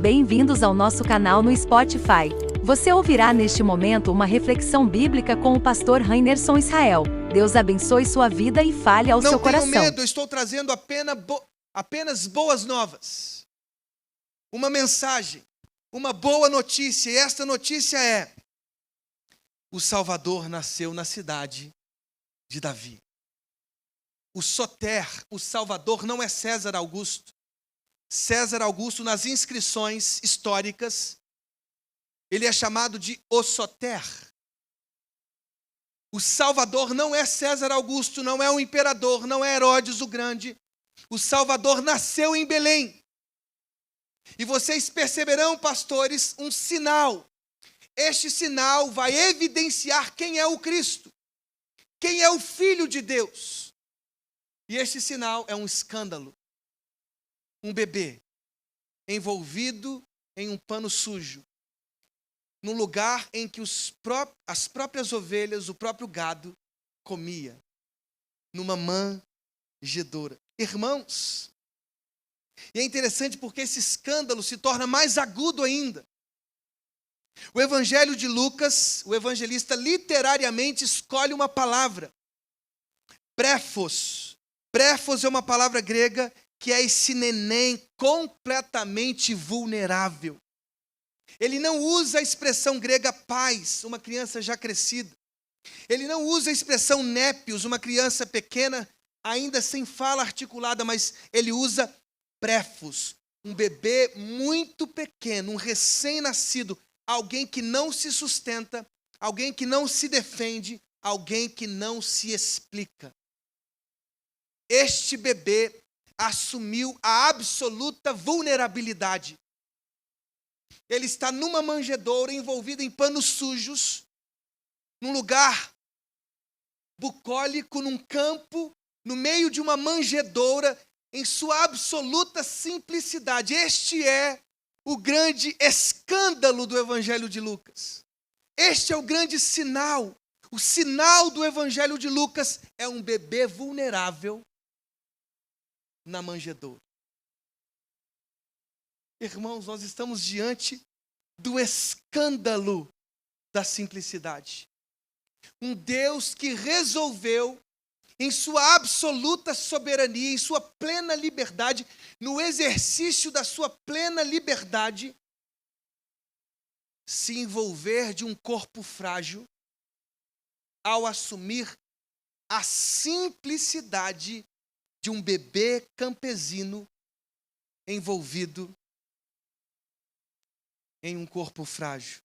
Bem-vindos ao nosso canal no Spotify. Você ouvirá neste momento uma reflexão bíblica com o pastor Rainerson Israel. Deus abençoe sua vida e fale ao seu coração. Não tenho medo, eu estou trazendo apenas boas novas. Uma mensagem, uma boa notícia, e esta notícia é: o Salvador nasceu na cidade de Davi. O Soter, o Salvador, não é César Augusto. César Augusto, nas inscrições históricas, ele é chamado de o Soter. O Salvador não é César Augusto, não é o imperador, não é Herodes o Grande. O Salvador nasceu em Belém. E vocês perceberão, pastores, um sinal. Este sinal vai evidenciar quem é o Cristo, quem é o Filho de Deus. E este sinal é um escândalo. Um bebê envolvido em um pano sujo, num lugar em que as próprias ovelhas, o próprio gado, comia, numa manjedoura. Irmãos, e é interessante porque esse escândalo se torna mais agudo ainda. O Evangelho de Lucas, o evangelista literariamente escolhe uma palavra, préfos. Préfos é uma palavra grega que é esse neném completamente vulnerável. Ele não usa a expressão grega pais, uma criança já crescida. Ele não usa a expressão népios, uma criança pequena, ainda sem fala articulada, mas ele usa préfos, um bebê muito pequeno, um recém-nascido, alguém que não se sustenta, alguém que não se defende, alguém que não se explica. Este bebê assumiu a absoluta vulnerabilidade. Ele está numa manjedoura, envolvido em panos sujos, num lugar bucólico, num campo, no meio de uma manjedoura, em sua absoluta simplicidade. Este é o grande escândalo do Evangelho de Lucas. Este é o grande sinal. O sinal do Evangelho de Lucas é um bebê vulnerável na manjedoura. Irmãos, nós estamos diante do escândalo da simplicidade. Um Deus que resolveu, em sua absoluta soberania, em sua plena liberdade, no exercício da sua plena liberdade, se envolver de um corpo frágil, ao assumir a simplicidade de um bebê campesino envolvido em um corpo frágil.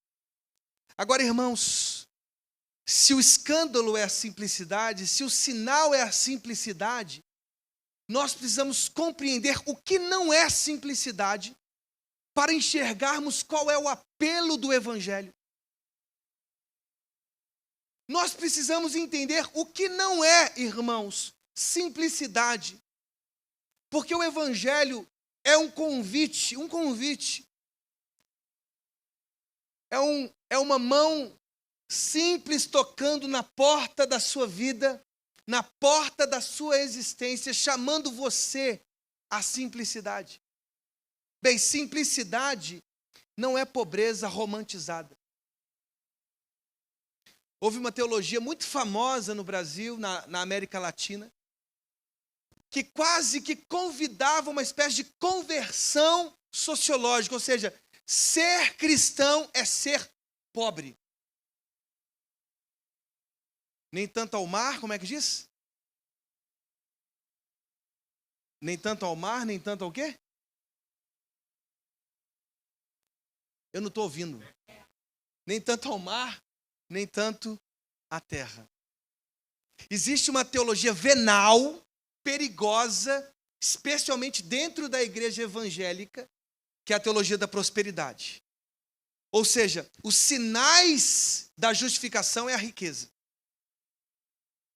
Agora, irmãos, se o escândalo é a simplicidade, se o sinal é a simplicidade, nós precisamos compreender o que não é simplicidade para enxergarmos qual é o apelo do Evangelho. Nós precisamos entender o que não é, irmãos, simplicidade. Porque o Evangelho é um convite. É uma mão simples tocando na porta da sua vida, na porta da sua existência, chamando você à simplicidade. Bem, simplicidade não é pobreza romantizada. Houve uma teologia muito famosa no Brasil, na América Latina, que quase que convidava uma espécie de conversão sociológica, ou seja, ser cristão é ser pobre. Nem tanto ao mar, como é que diz? Nem tanto ao mar, nem tanto ao quê? Eu não estou ouvindo. Nem tanto ao mar, nem tanto à terra. Existe uma teologia venal, perigosa, especialmente dentro da igreja evangélica, que é a teologia da prosperidade. Ou seja, os sinais da justificação é a riqueza.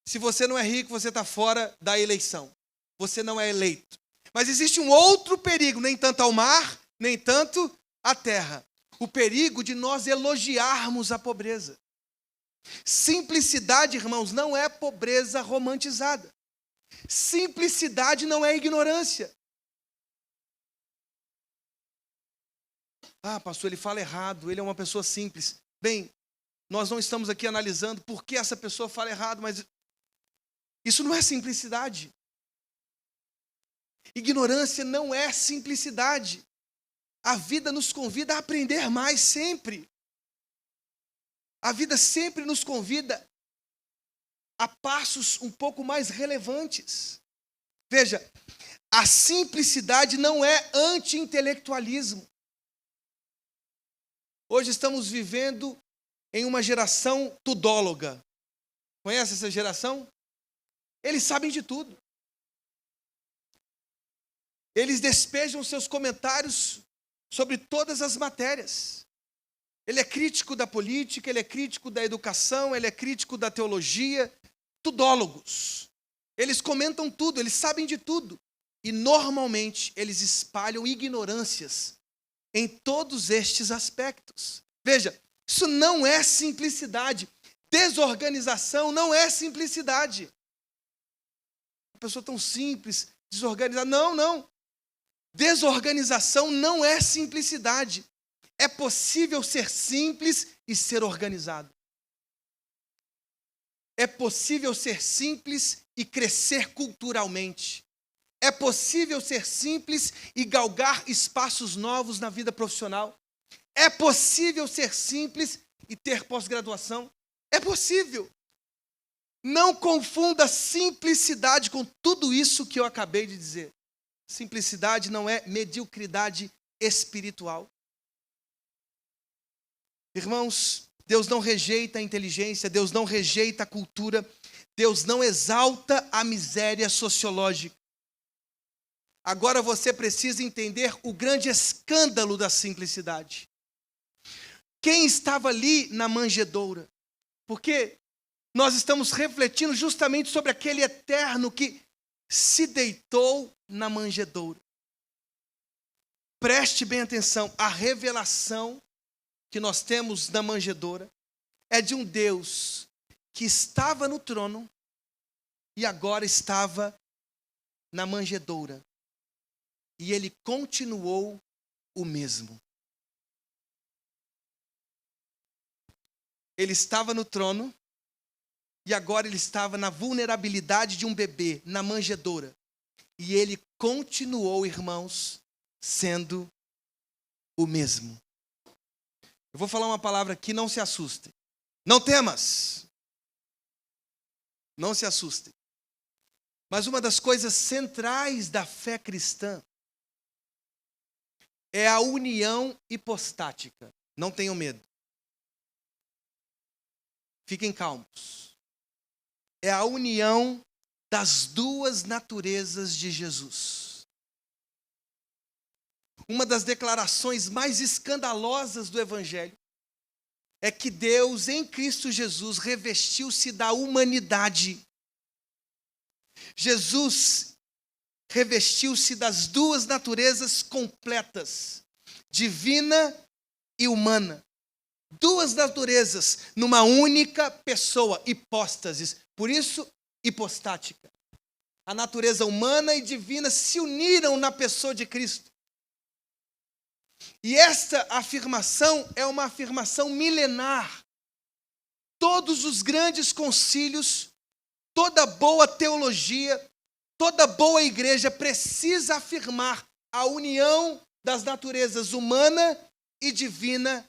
Se você não é rico, você está fora da eleição. Você não é eleito. Mas existe um outro perigo, nem tanto ao mar, nem tanto à terra. O perigo de nós elogiarmos a pobreza. Simplicidade, irmãos, não é pobreza romantizada. Simplicidade não é ignorância. Ah, pastor, ele fala errado, ele é uma pessoa simples. Bem, nós não estamos aqui analisando por que essa pessoa fala errado, mas isso não é simplicidade. Ignorância não é simplicidade. A vida nos convida a aprender mais sempre. A vida sempre nos convida a passos um pouco mais relevantes. Veja, a simplicidade não é anti-intelectualismo. Hoje estamos vivendo em uma geração tudóloga. Conhece essa geração? Eles sabem de tudo. Eles despejam seus comentários sobre todas as matérias. Ele é crítico da política, ele é crítico da educação, ele é crítico da teologia. Tudólogos. Eles comentam tudo, eles sabem de tudo. E normalmente eles espalham ignorâncias em todos estes aspectos. Veja, isso não é simplicidade. Desorganização não é simplicidade. Uma pessoa tão simples, desorganizada. Não. Desorganização não é simplicidade. É possível ser simples e ser organizado. É possível ser simples e crescer culturalmente. É possível ser simples e galgar espaços novos na vida profissional. É possível ser simples e ter pós-graduação. É possível. Não confunda simplicidade com tudo isso que eu acabei de dizer. Simplicidade não é mediocridade espiritual. Irmãos, Deus não rejeita a inteligência, Deus não rejeita a cultura, Deus não exalta a miséria sociológica. Agora você precisa entender o grande escândalo da simplicidade. Quem estava ali na manjedoura? Porque nós estamos refletindo justamente sobre aquele eterno que se deitou na manjedoura. Preste bem atenção, a revelação que nós temos na manjedoura é de um Deus que estava no trono e agora estava na manjedoura. E ele continuou o mesmo. Ele estava no trono e agora ele estava na vulnerabilidade de um bebê, na manjedoura. E ele continuou, irmãos, sendo o mesmo. Eu vou falar uma palavra aqui, não se assustem. Não temas. Não se assustem. Mas uma das coisas centrais da fé cristã é a união hipostática. Não tenham medo. Fiquem calmos. É a união das duas naturezas de Jesus. Uma das declarações mais escandalosas do Evangelho é que Deus, em Cristo Jesus, revestiu-se da humanidade. Jesus revestiu-se das duas naturezas completas, divina e humana. Duas naturezas numa única pessoa, hipóstases. Por isso, hipostática. A natureza humana e divina se uniram na pessoa de Cristo. E esta afirmação é uma afirmação milenar. Todos os grandes concílios, toda boa teologia, toda boa igreja precisa afirmar a união das naturezas humana e divina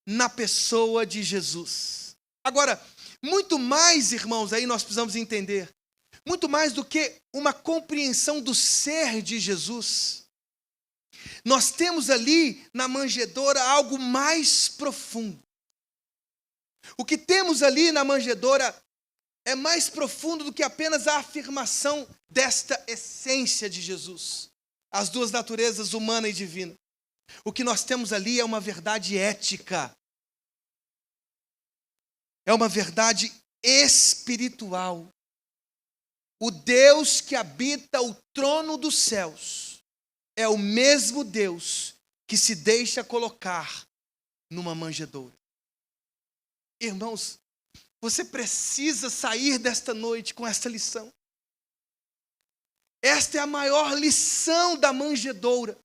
na pessoa de Jesus. Agora, muito mais, irmãos, aí nós precisamos entender, muito mais do que uma compreensão do ser de Jesus. Nós temos ali na manjedoura algo mais profundo. O que temos ali na manjedoura é mais profundo do que apenas a afirmação desta essência de Jesus. As duas naturezas, humana e divina. O que nós temos ali é uma verdade ética. É uma verdade espiritual. O Deus que habita o trono dos céus é o mesmo Deus que se deixa colocar numa manjedoura. Irmãos, você precisa sair desta noite com esta lição. Esta é a maior lição da manjedoura.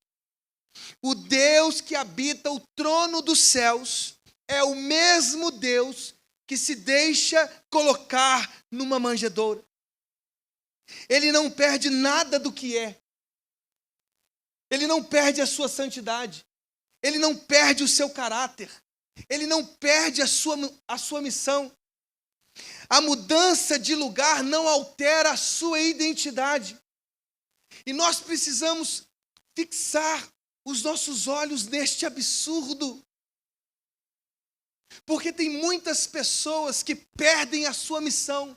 O Deus que habita o trono dos céus é o mesmo Deus que se deixa colocar numa manjedoura. Ele não perde nada do que é. Ele não perde a sua santidade. Ele não perde o seu caráter. Ele não perde a sua missão. A mudança de lugar não altera a sua identidade. E nós precisamos fixar os nossos olhos neste absurdo. Porque tem muitas pessoas que perdem a sua missão,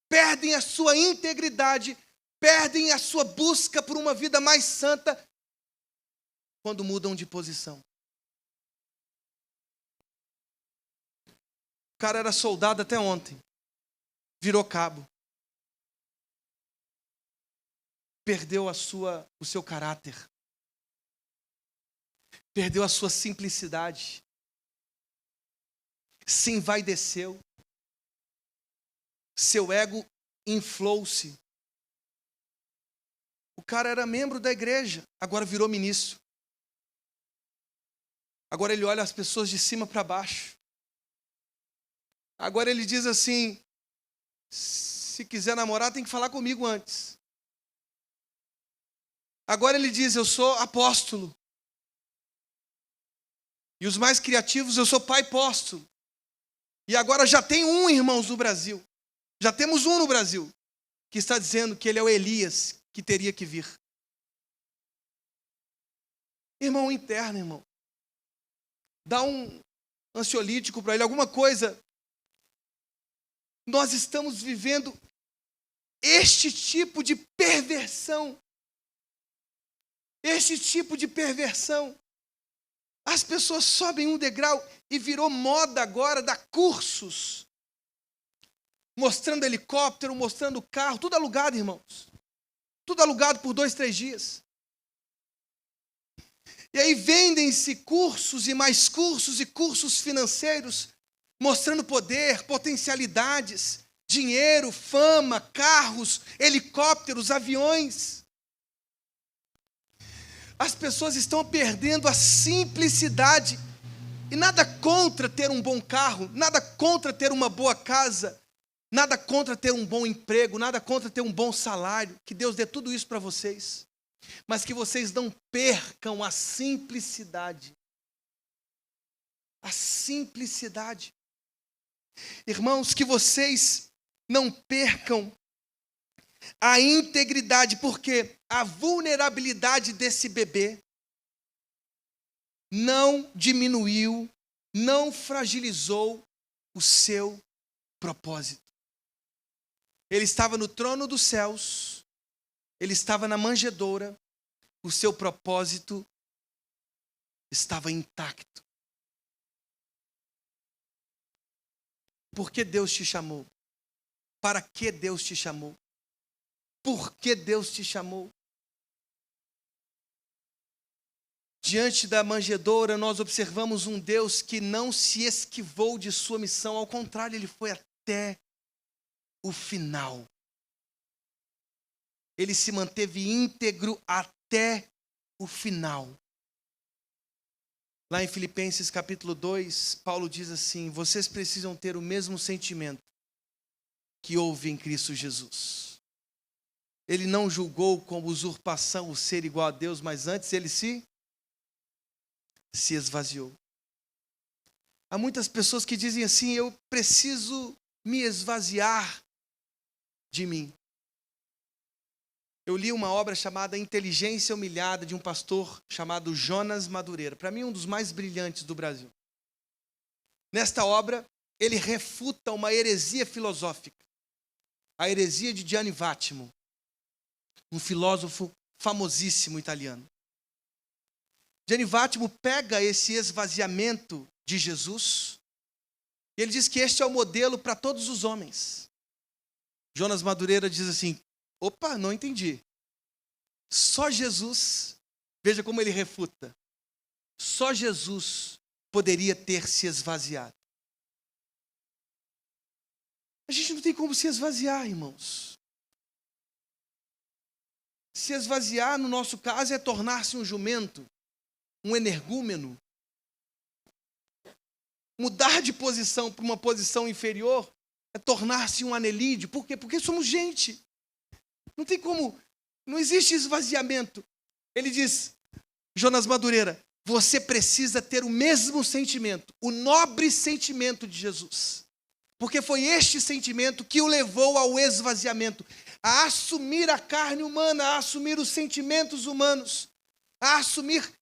perdem a sua integridade, perdem a sua busca por uma vida mais santa quando mudam de posição. O cara era soldado até ontem, virou cabo. Perdeu o seu caráter. Perdeu a sua simplicidade. Se envaideceu. Seu ego inflou-se. O cara era membro da igreja, agora virou ministro. Agora ele olha as pessoas de cima para baixo. Agora ele diz assim: se quiser namorar, tem que falar comigo antes. Agora ele diz: eu sou apóstolo. E os mais criativos: eu sou pai apóstolo. E agora já tem irmãos, no Brasil. Já temos no Brasil, que está dizendo que ele é o Elias que teria que vir. Irmão interno, irmão. Dá um ansiolítico para ele, alguma coisa. Nós estamos vivendo este tipo de perversão. Este tipo de perversão. As pessoas sobem um degrau e virou moda agora dar cursos. Mostrando helicóptero, mostrando carro, tudo alugado, irmãos. Tudo alugado por 2, 3 dias. E aí vendem-se cursos e mais cursos e cursos financeiros, mostrando poder, potencialidades, dinheiro, fama, carros, helicópteros, aviões. As pessoas estão perdendo a simplicidade. E nada contra ter um bom carro, nada contra ter uma boa casa, nada contra ter um bom emprego, nada contra ter um bom salário. Que Deus dê tudo isso para vocês. Mas que vocês não percam a simplicidade. A simplicidade. Irmãos, que vocês não percam a integridade, porque a vulnerabilidade desse bebê não diminuiu, não fragilizou o seu propósito. Ele estava no trono dos céus, ele estava na manjedoura, o seu propósito estava intacto. Por que Deus te chamou? Para que Deus te chamou? Por que Deus te chamou? Diante da manjedoura, nós observamos um Deus que não se esquivou de sua missão, ao contrário, ele foi até o final. Ele se manteve íntegro até o final. Lá em Filipenses capítulo 2, Paulo diz assim: vocês precisam ter o mesmo sentimento que houve em Cristo Jesus. Ele não julgou como usurpação o ser igual a Deus, mas antes ele se esvaziou. Há muitas pessoas que dizem assim: eu preciso me esvaziar de mim. Eu li uma obra chamada Inteligência Humilhada, de um pastor chamado Jonas Madureira. Para mim, um dos mais brilhantes do Brasil. Nesta obra, ele refuta uma heresia filosófica. A heresia de Gianni Vattimo, um filósofo famosíssimo italiano. Gianni Vattimo pega esse esvaziamento de Jesus e ele diz que este é o modelo para todos os homens. Jonas Madureira diz assim: opa, não entendi. Só Jesus, veja como ele refuta, só Jesus poderia ter se esvaziado. A gente não tem como se esvaziar, irmãos. Se esvaziar, no nosso caso, é tornar-se um jumento. um energúmeno, mudar de posição para uma posição inferior é tornar-se um anelídeo. Por quê? Porque somos gente. Não tem como, não existe esvaziamento. Ele diz, Jonas Madureira, você precisa ter o mesmo sentimento, o nobre sentimento de Jesus. Porque foi este sentimento que o levou ao esvaziamento, a assumir a carne humana, a assumir os sentimentos humanos, a assumir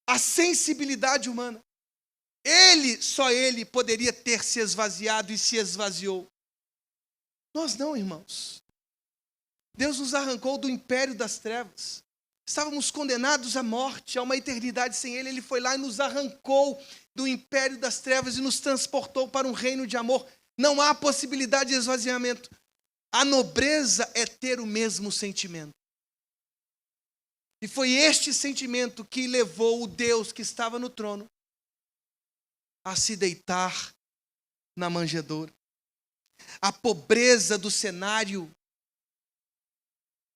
a sensibilidade humana. Só ele poderia ter se esvaziado e se esvaziou. Nós não, irmãos. Deus nos arrancou do império das trevas. Estávamos condenados à morte, a uma eternidade sem Ele. Ele foi lá e nos arrancou do império das trevas e nos transportou para um reino de amor. Não há possibilidade de esvaziamento. A nobreza é ter o mesmo sentimento. E foi este sentimento que levou o Deus que estava no trono a se deitar na manjedoura. A pobreza do cenário,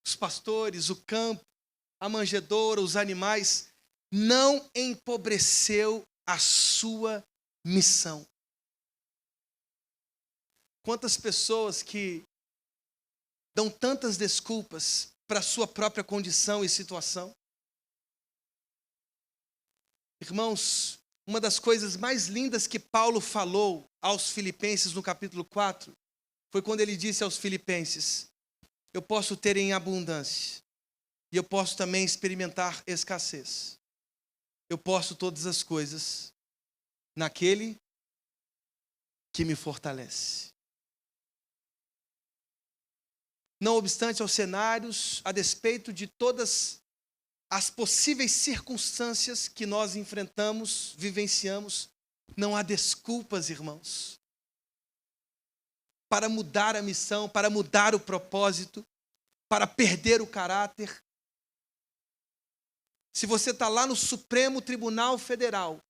os pastores, o campo, a manjedoura, os animais, não empobreceu a sua missão. Quantas pessoas que dão tantas desculpas para a sua própria condição e situação. Irmãos, uma das coisas mais lindas que Paulo falou aos Filipenses no capítulo 4, foi quando ele disse aos Filipenses, eu posso ter em abundância, e eu posso também experimentar escassez. Eu posso todas as coisas naquele que me fortalece. Não obstante aos cenários, a despeito de todas as possíveis circunstâncias que nós enfrentamos, vivenciamos, não há desculpas, irmãos, para mudar a missão, para mudar o propósito, para perder o caráter. Se você está lá no Supremo Tribunal Federal,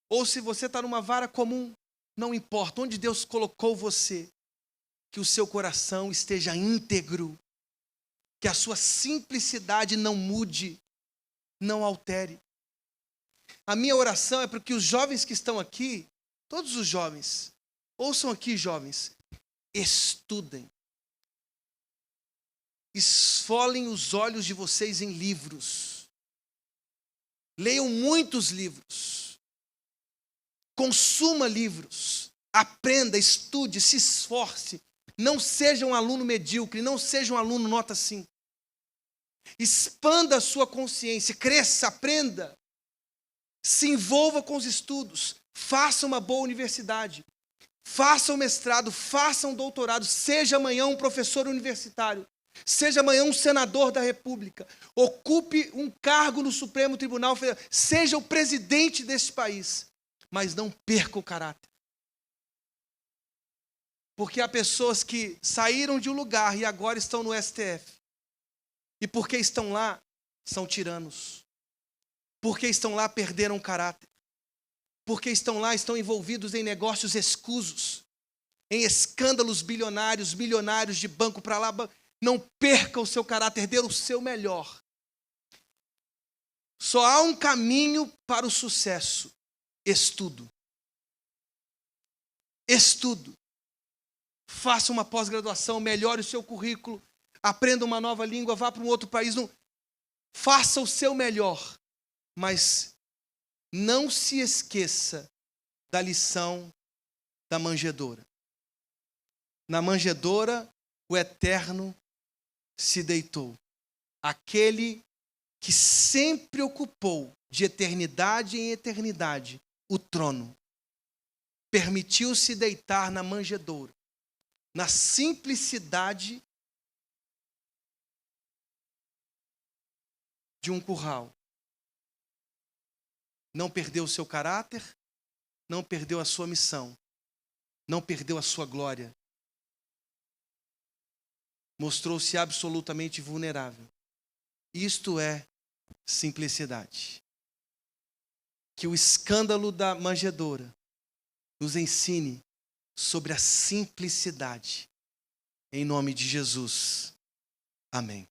ou se você está numa vara comum, não importa, onde Deus colocou você, que o seu coração esteja íntegro, que a sua simplicidade não mude, não altere. A minha oração é para que os jovens que estão aqui, todos os jovens, ouçam aqui, jovens, estudem. Esfolem os olhos de vocês em livros. Leiam muitos livros. Consuma livros. Aprenda, estude, se esforce. Não seja um aluno medíocre, não seja um aluno nota 5. Expanda a sua consciência, cresça, aprenda. Se envolva com os estudos. Faça uma boa universidade. Faça um mestrado, faça um doutorado. Seja amanhã um professor universitário. Seja amanhã um senador da República. Ocupe um cargo no Supremo Tribunal Federal. Seja o presidente desse país. Mas não perca o caráter. Porque há pessoas que saíram de um lugar e agora estão no STF. E porque estão lá, são tiranos. Porque estão lá, perderam o caráter. Porque estão lá, estão envolvidos em negócios escusos. Em escândalos bilionários, milionários de banco para lá. Não perca o seu caráter, dê o seu melhor. Só há um caminho para o sucesso. Estudo. Estudo. Faça uma pós-graduação, melhore o seu currículo, aprenda uma nova língua, vá para um outro país. Não. Faça o seu melhor, mas não se esqueça da lição da manjedoura. Na manjedoura, o Eterno se deitou. Aquele que sempre ocupou, de eternidade em eternidade, o trono. Permitiu-se deitar na manjedoura. Na simplicidade de um curral. Não perdeu o seu caráter, não perdeu a sua missão, não perdeu a sua glória. Mostrou-se absolutamente vulnerável. Isto é simplicidade. Que o escândalo da manjedoura nos ensine sobre a simplicidade. Em nome de Jesus. Amém.